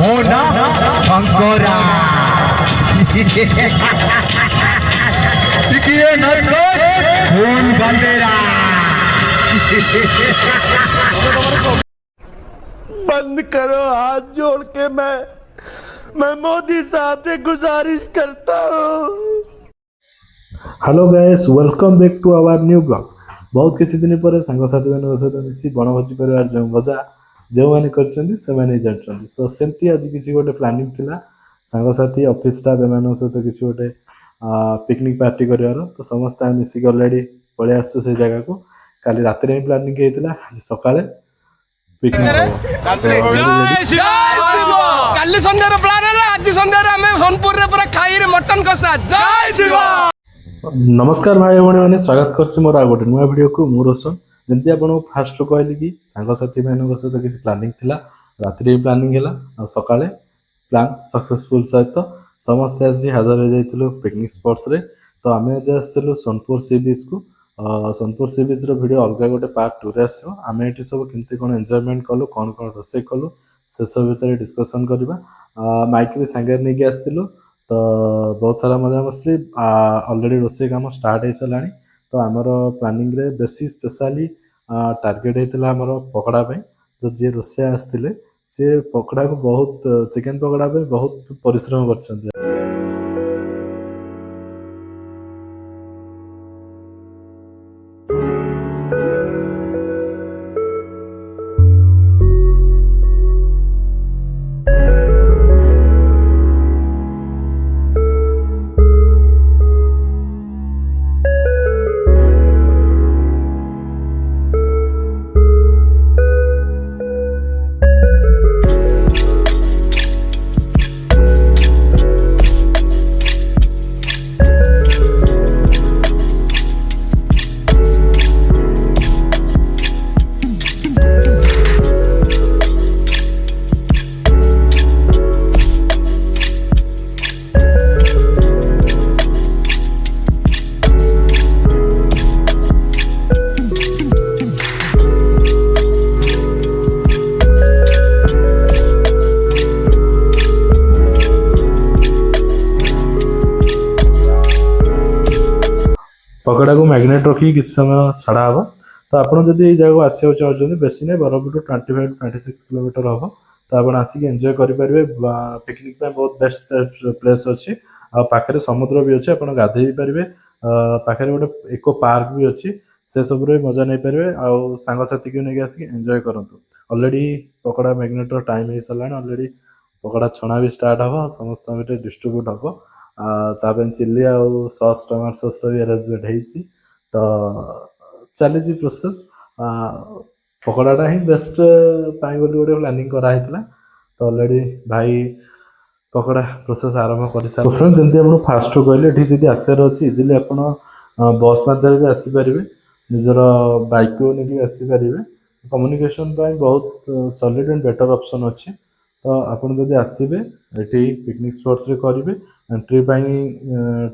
ମୋ ନାଁ ଶଙ୍କରା। ଟିକିଏ ନର୍କଟ ଫୁଲ ବନ୍ଦେରା। बंद करो हाथ जोड़ के मैं मोदी साहब से गुजारिश करता हूँ। Hello guys, welcome back to our new blog. बहुत किसी दिन पर सांगसाथी मान सहित मिसी बनभोजी कर जो मजा जो मैंने जानते। सो सेमती आज किसी गोटे प्लानिंग थिला सांगसाथी ऑफिस स्टाफ एम सहित किसी गोटे पिकनिक पार्टी करार। तो समस्त मिसिक अलरेडी पलि आसु से जगह को। काली रात में प्लानिंग होता आज सका पिकनिक काली संध्यार प्लान है आज संध्यार आमे सोनपुर रे पूरा खाई रे मटन कसा। जय शिव। नमस्कार भाई भाई मैंने स्वागत कर मोर आ गोटे नुआ वीडियो को मु रोशन। जमी आप फास्ट कहली कि सांगसाथी मान सहित किसी प्लानिंग थिला रात प्लानिंग है सका प्लान सक्सेसफुल सहित समस्ते आसी हाजर हो जाइलु पिकनिक स्पॉट्स रे। तो आम आज आसलु सोनपुर सी बीच को। सोनपुर सी बीच वीडियो अलग गोटे पार्ट 2 रे आसो। आम ये सब केमती कौन एंजॉयमेंट कलु कौन कौन रोसे कलु से सब भितर डिस्कसन करवा। माइक भी सांगे नहीं आसलु तो बहुत सारा मजा मसली ऑलरेडी रोसे काम स्टार्ट हो सारा। तो आमर प्लानिंग रे बेसी स्पेशली टार्गेट होता आमर पकड़ा तो जी रोसे आसते सी पकड़ा को बहुत चिकेन पकड़ा बहुत परिश्रम कर। पकड़ा को मैग्नेट रखी किसी समय छाड़ा हम। तो आपड़ जब ये जगह आसो चाहते बेसी नहीं बरहपुर 25-26 किलोमीटर हम। तो आप आसिक एंजॉय करेंगे पिकनिक बहुत बेस्ट प्लेस अच्छी आखिर समुद्र भी अच्छे आप गाधे भी पारे। पाखे गोटे इको पार्क भी अच्छी से सब मजा नहीं पारे। आंगसाथी को लेकिन आसिक एंजॉय करूँ। अलरेडी पकड़ा मैग्नेट टाइम हो सारा अलरेडी पकड़ा छणा भी स्टार्ट हम समस्त डिस्ट्रीब्यूट हम। ताप चिल्ली आउ सॉस टमाटो सॉस भी अरेंजमेंट होती। तो चली प्रोसेस पकड़ाटा ही बेस्ट पाई गोटे प्लानिंग कराई। तो अलरेडी भाई पकड़ा प्रोसेस आरंभ कर फ्रेंड जमी आप फास्ट कहले ये जी आसार अच्छी इजिली आप बस मध्यम भी आसीपारे निजर बाइक को लेकिन आसीपारे। कम्युनिकेशन बहुत सॉलिड एंड बेटर ऑप्शन अच्छी। तो आपड़ जब आसबे ये पिकनिक स्पॉट्स रे करेंगे एंट्री 2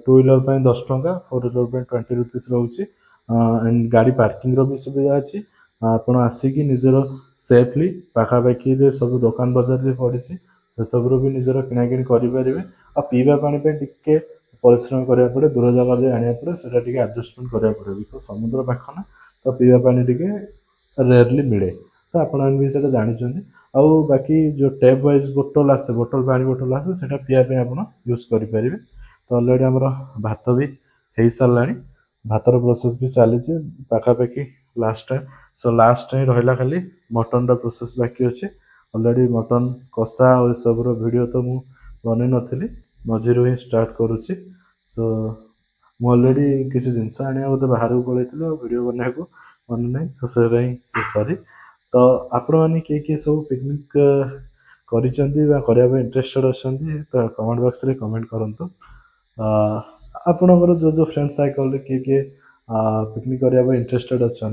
व्हीलर 10 टंका 4 व्हीलर 20 रुपीस रोचे एंड गाड़ी पार्किंग भी सुविधा अच्छी। आप आसिक निजर सेफली पाखापाखि सब दुकान बजार भी पड़ी से सब भी निजर किणाकिणी करेंगे। आ पीवा पानी टिके परिश्रम करा पड़े दूर जगह जाए आने पड़े से एडजस्टमेंट करा पड़े बिकज समुद्र पाख ना। तो पीवा पानी टिके रेयरली मिले तो आप भी से जानते। आउ बाकी जो टैप वाइज बोतल आसे बोतल पानी बोतल आसे से पीवाई आप यूज करेंगे। तो अलरेडी आमर भात भी हो सारा भातर प्रोसेस भी चली पाखापाखि last time. So last time रहा खाली मटन प्रोसेस बाकी अच्छे। अलरेडी मटन कषा और सब वीडियो तो मुझे बन नी मझी ही स्टार्ट करुच्ची। सो अलरेडी किसी जिनस आने बाहर को पलैती वीडियो बनने को मन ना सो से सॉरी। तो आपण मैंने किए सब पिकनिक करने इंटरेस्टेड अच्छा तो कमेंट बॉक्स रे कमेंट करूँ। आपणकर जो जो फ्रेंड सर्कल किए पिकनिक करने इंटरेस्टेड अच्छा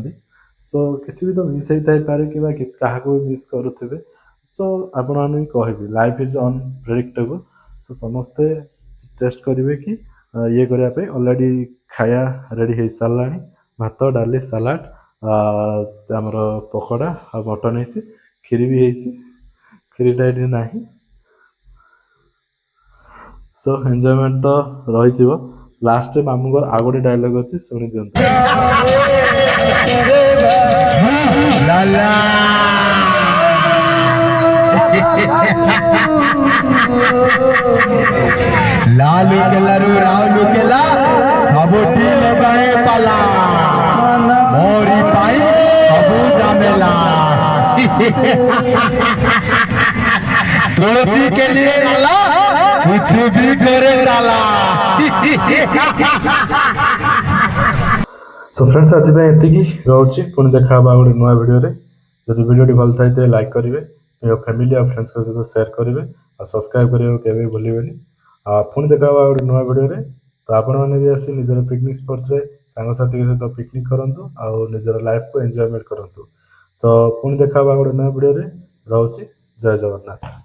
सो किसी भी तो मिस होता है कि क्या भी मिस करुवे। सो आपण कहबी लाइफ इज अनप्रेडिक्टेबल। सो समस्ते टेस्ट करेंगे कि ये करने अलरेडी खाया रेडी हो सारा भात डाली सालाड आमर पकड़ा आ मटन हो କ୍ଷୀରି ବି ହେଇଛି, କ୍ଷୀରିଟା ଏଠି ନାହିଁ। ସୋ ଏନ୍ଜୟମେଣ୍ଟ ତ ରହିଥିବ। ଲାଷ୍ଟରେ ମାମୁଙ୍କର ଆଉ ଗୋଟେ ଡାଇଲଗ୍ ଅଛି, ଶୁଣି ଦିଅନ୍ତୁ। ଲାଲା ଲାଲୁ କେଲାରୁ ରାଉଲୁ କେଲା ସବୁଠି ଲଗାଏ ପାଲା, ମୋରି ପାଇଁ ସବୁ ଜାମେଲା। तुलसी के लिए लाला कुछ भी करे साला। सो फ्रेंड्स आज एतिकी रोचे, पुणी देखा गोटे नुआ वीडियो रे। जदि वीडियो भल थाई तो लाइक करेंगे, फैमिली और फ्रेंड्स सहित शेयर करेंगे और सब्सक्राइब करने के भूलें। पुणी देखा गोटे नुआ वीडियो रे। तो आपण मैंने भी आसी निजर पिकनिक स्पॉट्स रे सांगसाथी के सहित पिकनिक करंतु और निजर लाइफ को एंजॉयमेंट करंतु। तो पुणी देखा गोटे नुआ वीडियो रे। रोचे, जय जगन्नाथ।